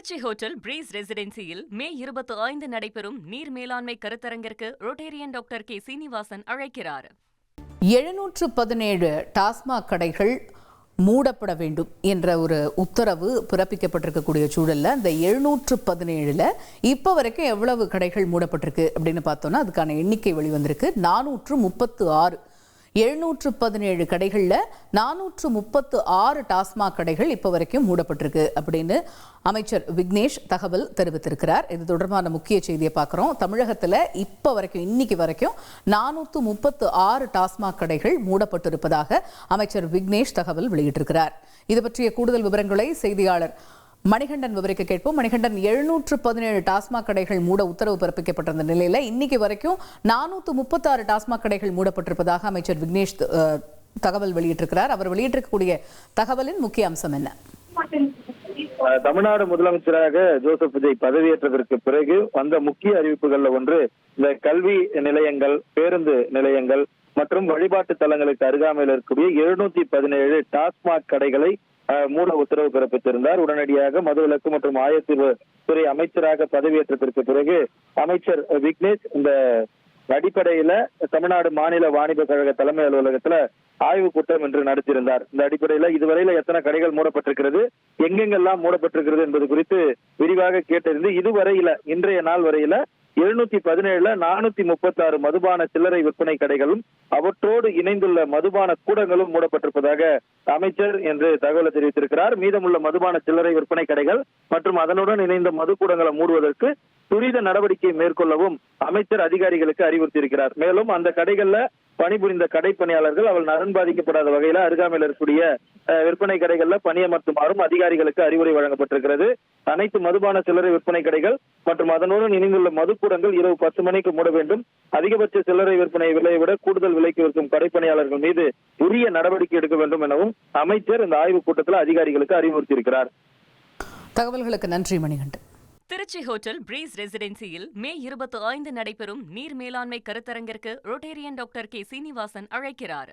Trichy hotel breeze ரெசிடென்சியில் மே 25 நடைபெறும் நீர் மேலாண்மை கருத்தரங்கிற்கு ரோட்டேரியன் டாக்டர் கே சீனிவாசன் அழைக்கிறார். 717 டாஸ்மாக் கடைகள் மூடப்பட வேண்டும் என்ற ஒரு உத்தரவு பிறப்பிக்கப்பட்டிருக்கக்கூடிய சூழல்ல அந்த 717ல இப்போ வரைக்கும் எவ்வளவு கடைகள் மூடப்பட்டிருக்கு அப்படின்னு பார்த்தோம்னா அதுக்கான எண்ணிக்கை வெளிவந்திருக்கு. 436 717 கடைகளில் 436 டாஸ்மாக் கடைகள் இப்போ வரைக்கும் மூடப்பட்டிருக்கு அப்படின்னு அமைச்சர் விக்னேஷ் தகவல் தெரிவித்திருக்கிறார். இது தொடர்பான முக்கிய செய்தியை பார்க்குறோம். தமிழகத்தில் இப்போ வரைக்கும் இன்னைக்கு வரைக்கும் 436 டாஸ்மாக் கடைகள் மூடப்பட்டிருப்பதாக அமைச்சர் விக்னேஷ் தகவல் வெளியிட்டிருக்கிறார். இது பற்றிய கூடுதல் விவரங்களை செய்தியாளர் மணிகண்டன் விவரிக்க கேட்போம். மணிகண்டன், 717 டாஸ்மாக் கடைகள் மூட உத்தரவு பிறப்பிக்கப்பட்டிருந்த நிலையில இன்னைக்கு வரைக்கும் 436 டாஸ்மாக் கடைகள் மூடப்பட்டிருப்பதாக அமைச்சர் விக்னேஷ் தகவல் வெளியிட்டிருக்கிறார். அவர் வெளியிட்டிருக்கக்கூடிய தகவலின் முக்கிய அம்சம் என்ன? தமிழ்நாடு முதலமைச்சராக ஜோசப் விஜய் பதவியேற்றதற்கு பிறகு வந்த முக்கிய அறிவிப்புகள்ல ஒன்று இந்த கல்வி நிலையங்கள், பேருந்து நிலையங்கள் மற்றும் வழிபாட்டு தலங்களுக்கு அருகாமையில் இருக்கக்கூடிய 717 டாஸ்மாக் கடைகளை மூட உத்தரவு பிறப்பித்திருந்தார். உடனடியாக மதுவிலக்கு மற்றும் ஆயத்தீர்வு துறை அமைச்சராக பதவியேற்றதற்கு பிறகு அமைச்சர் விக்னேஷ் இந்த அடிப்படையில தமிழ்நாடு மாநில வாணிப கழக தலைமை அலுவலகத்துல ஆய்வு கூட்டம் என்று நடத்தியிருந்தார். இந்த அடிப்படையில இதுவரையில எத்தனை கடைகள் மூடப்பட்டிருக்கிறது, எங்கெங்கெல்லாம் மூடப்பட்டிருக்கிறது என்பது குறித்து விரிவாக கேட்டறிந்து இதுவரையில இன்றைய நாள் வரையில 717ல 436 மதுபான சில்லறை விற்பனை கடைகளும் அவற்றோடு இணைந்துள்ள மதுபான கூடங்களும் மூடப்பட்டிருப்பதாக அமைச்சர் என்று தகவலை தெரிவித்திருக்கிறார். மீதமுள்ள மதுபான சில்லறை விற்பனை கடைகள் மற்றும் அதனுடன் இணைந்த மதுக்கூடங்களை மூடுவதற்கு துரித நடவடிக்கை மேற்கொள்ளவும் அமைச்சர் அதிகாரிகளுக்கு அறிவுறுத்தியிருக்கிறார். மேலும் அந்த கடைகள்ல பணிபுரிந்த கடை பணியாளர்கள் அவள் நலன் பாதிக்கப்படாத வகையில அருகாமையில் இருக்கக்கூடிய விற்பனை கடைகள்ல பணியமர்த்துமாறும் அதிகாரிகளுக்கு அறிவுரை வழங்கப்பட்டிருக்கிறது. அனைத்து மதுபான சில்லறை விற்பனை கடைகள் மற்றும் அதனுடன் இணைந்துள்ள மதுக்கூடங்கள் இரவு 10 மணிக்கு மூட வேண்டும். அதிகபட்ச சில்லறை விற்பனை விலையை விட கூடுதல் விலைக்கு விற்கும் கடைப்பணியாளர்கள் மீது உரிய நடவடிக்கை எடுக்க வேண்டும் எனவும் அமைச்சர் இந்த ஆய்வுக் கூட்டத்தில் அதிகாரிகளுக்கு அறிவுறுத்தியிருக்கிறார். தகவல்களுக்கு நன்றி மணிகண்டன். திருச்சி ஹோட்டல் பிரீஸ் ரெசிடென்சியில் மே 25 நடைபெறும் நீர் மேலாண்மை கருத்தரங்கிற்கு ரோட்டேரியன் டாக்டர் கே சீனிவாசன் அழைக்கிறார்.